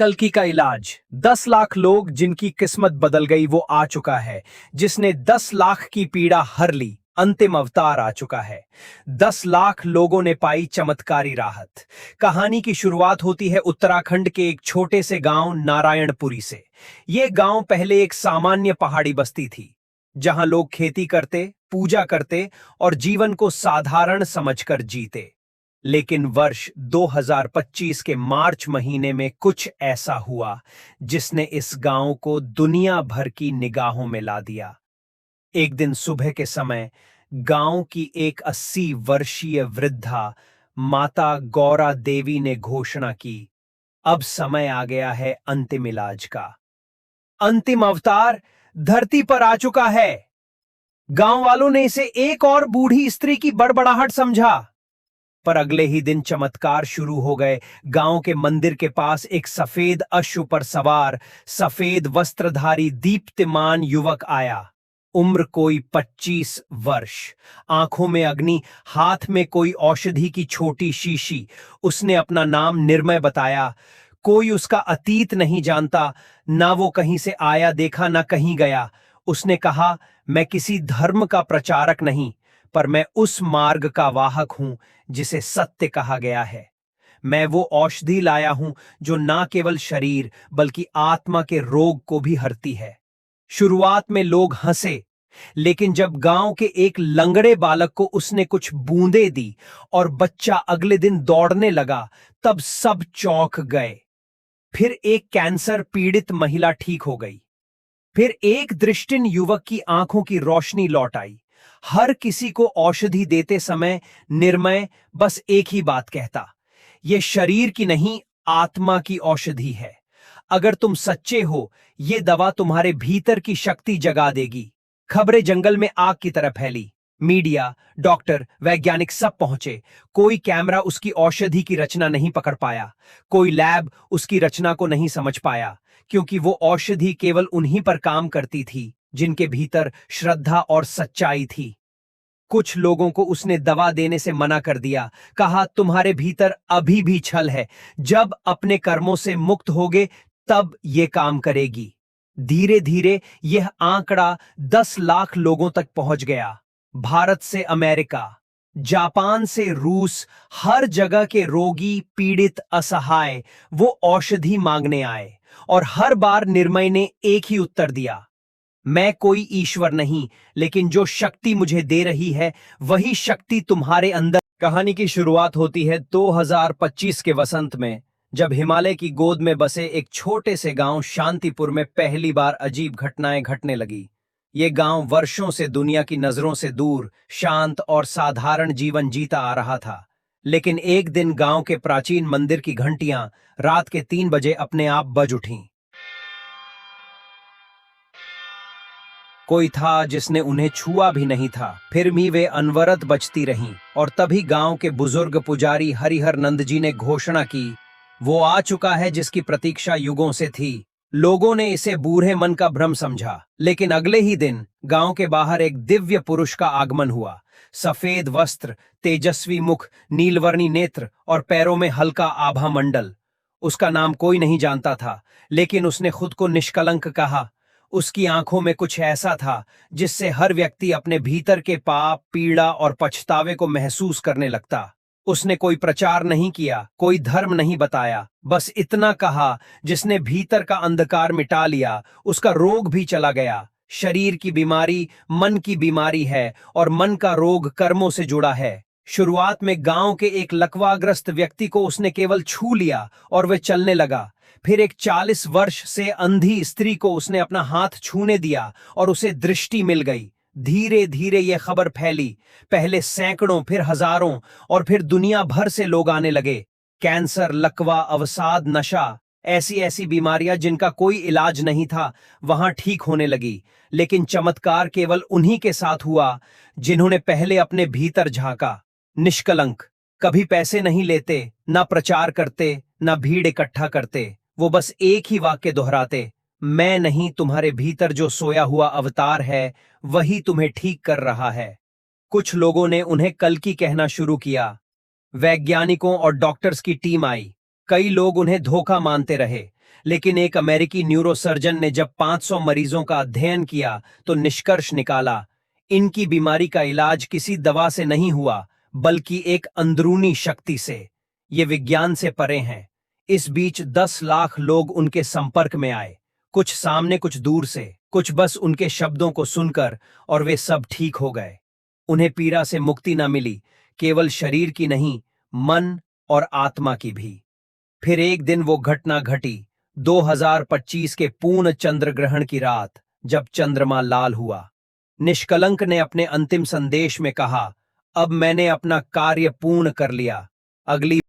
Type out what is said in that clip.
कल्कि का इलाज। 10 लाख लोग जिनकी किस्मत बदल गई वो आ चुका है, जिसने 10 लाख की पीड़ा हर ली। अंतिम अवतार आ चुका है। 10 लाख लोगों ने पाई चमत्कारी राहत। कहानी की शुरुआत होती है उत्तराखंड के एक छोटे से गांव नारायणपुरी से। यह गांव पहले एक सामान्य पहाड़ी बस्ती थी, जहां लोग खेती करते, पूजा करते और जीवन को साधारण समझकर जीते। लेकिन वर्ष 2025 के मार्च महीने में कुछ ऐसा हुआ जिसने इस गांव को दुनिया भर की निगाहों में ला दिया। एक दिन सुबह के समय गांव की एक 80 वर्षीय वृद्धा माता गौरा देवी ने घोषणा की, अब समय आ गया है अंतिम इलाज का। अंतिम अवतार धरती पर आ चुका है। गांव वालों ने इसे एक और बूढ़ी स्त्री की बड़बड़ाहट समझा, पर अगले ही दिन चमत्कार शुरू हो गए। गांव के मंदिर के पास एक सफेद अश्व पर सवार, सफेद वस्त्रधारी दीप्तिमान युवक आया। उम्र कोई 25 वर्ष, आंखों में अग्नि, हाथ में कोई औषधि की छोटी शीशी। उसने अपना नाम निर्मय बताया। कोई उसका अतीत नहीं जानता, ना वो कहीं से आया देखा ना कहीं गया। उसने कहा, मैं किसी धर्म का प्रचारक नहीं, पर मैं उस मार्ग का वाहक हूं जिसे सत्य कहा गया है। मैं वो औषधि लाया हूं जो ना केवल शरीर बल्कि आत्मा के रोग को भी हरती है। शुरुआत में लोग हंसे, लेकिन जब गांव के एक लंगड़े बालक को उसने कुछ बूंदें दी और बच्चा अगले दिन दौड़ने लगा, तब सब चौंक गए। फिर एक कैंसर पीड़ित महिला ठीक हो गई। फिर एक दृष्टिहीन युवक की आंखों की रोशनी लौट आई। हर किसी को औषधि देते समय निर्मय बस एक ही बात कहता, यह शरीर की नहीं, आत्मा की औषधि है। अगर तुम सच्चे हो, यह दवा तुम्हारे भीतर की शक्ति जगा देगी। खबरें जंगल में आग की तरह फैली। मीडिया, डॉक्टर, वैज्ञानिक सब पहुंचे। कोई कैमरा उसकी औषधि की रचना नहीं पकड़ पाया, कोई लैब उसकी रचना को नहीं समझ पाया, क्योंकि वो औषधि केवल उन्हीं पर काम करती थी जिनके भीतर श्रद्धा और सच्चाई थी। कुछ लोगों को उसने दवा देने से मना कर दिया, कहा, तुम्हारे भीतर अभी भी छल है, जब अपने कर्मों से मुक्त होगे तब ये काम करेगी। धीरे धीरे यह आंकड़ा 10 लाख लोगों तक पहुंच गया। भारत से अमेरिका, जापान से रूस, हर जगह के रोगी, पीड़ित, असहाय वो औषधि मांगने आए। और हर बार निर्मय ने एक ही उत्तर दिया, मैं कोई ईश्वर नहीं, लेकिन जो शक्ति मुझे दे रही है वही शक्ति तुम्हारे अंदर। कहानी की शुरुआत होती है 2025 के वसंत में, जब हिमालय की गोद में बसे एक छोटे से गांव शांतिपुर में पहली बार अजीब घटनाएं घटने लगी। ये गांव वर्षों से दुनिया की नजरों से दूर, शांत और साधारण जीवन जीता आ रहा था। लेकिन एक दिन गांव के प्राचीन मंदिर की घंटियां रात के 3 बजे अपने आप बज उठीं। कोई था जिसने उन्हें छुआ भी नहीं था, फिर भी वे अनवरत बजती रहीं। और तभी गांव के बुजुर्ग पुजारी हरिहर नंद जी ने घोषणा की, वो आ चुका है जिसकी प्रतीक्षा युगों से थी। लोगों ने इसे बूढ़े मन का भ्रम समझा, लेकिन अगले ही दिन गांव के बाहर एक दिव्य पुरुष का आगमन हुआ। सफेद वस्त्र, तेजस्वी मुख, नीलवर्णी नेत्र और पैरों में हल्का आभा मंडल। उसका नाम कोई नहीं जानता था, लेकिन उसने खुद को निष्कलंक कहा। उसकी आंखों में कुछ ऐसा था जिससे हर व्यक्ति अपने भीतर के पाप, पीड़ा और पछतावे को महसूस करने लगता। उसने कोई प्रचार नहीं किया, कोई धर्म नहीं बताया, बस इतना कहा, जिसने भीतर का अंधकार मिटा लिया उसका रोग भी चला गया। शरीर की बीमारी मन की बीमारी है और मन का रोग कर्मों से जुड़ा है। शुरुआत में गांव के एक लकवाग्रस्त व्यक्ति को उसने केवल छू लिया और वह चलने लगा। फिर एक 40 वर्ष से अंधी स्त्री को उसने अपना हाथ छूने दिया और उसे दृष्टि मिल गई। धीरे धीरे यह खबर फैली, पहले सैकड़ों, फिर हजारों और फिर दुनिया भर से लोग आने लगे। कैंसर, लकवा, अवसाद, नशा, ऐसी ऐसी बीमारियां जिनका कोई इलाज नहीं था, वहां ठीक होने लगी। लेकिन चमत्कार केवल उन्हीं के साथ हुआ जिन्होंने पहले अपने भीतर झांका। निष्कलंक, कभी पैसे नहीं लेते, ना प्रचार करते, ना भीड़ इकट्ठा करते। वो बस एक ही वाक्य दोहराते, मैं नहीं, तुम्हारे भीतर जो सोया हुआ अवतार है वही तुम्हें ठीक कर रहा है। कुछ लोगों ने उन्हें कल्कि कहना शुरू किया। वैज्ञानिकों और डॉक्टर्स की टीम आई। कई लोग उन्हें धोखा मानते रहे, लेकिन एक अमेरिकी न्यूरोसर्जन ने जब 500 मरीजों का अध्ययन किया तो निष्कर्ष निकाला, इनकी बीमारी का इलाज किसी दवा से नहीं हुआ, बल्कि एक अंदरूनी शक्ति से। ये विज्ञान से परे हैं। इस बीच 10 लाख लोग उनके संपर्क में आए, कुछ सामने कुछ दूर से, कुछ बस उनके शब्दों को सुनकर, और वे सब ठीक हो गए। उन्हें पीड़ा से मुक्ति न मिली, केवल शरीर की नहीं, मन और आत्मा की भी। फिर एक दिन वो घटना घटी, 2025 के पूर्ण चंद्र ग्रहण की रात, जब चंद्रमा लाल हुआ। निष्कलंक ने अपने अंतिम संदेश में कहा, अब मैंने अपना कार्य पूर्ण कर लिया। अगली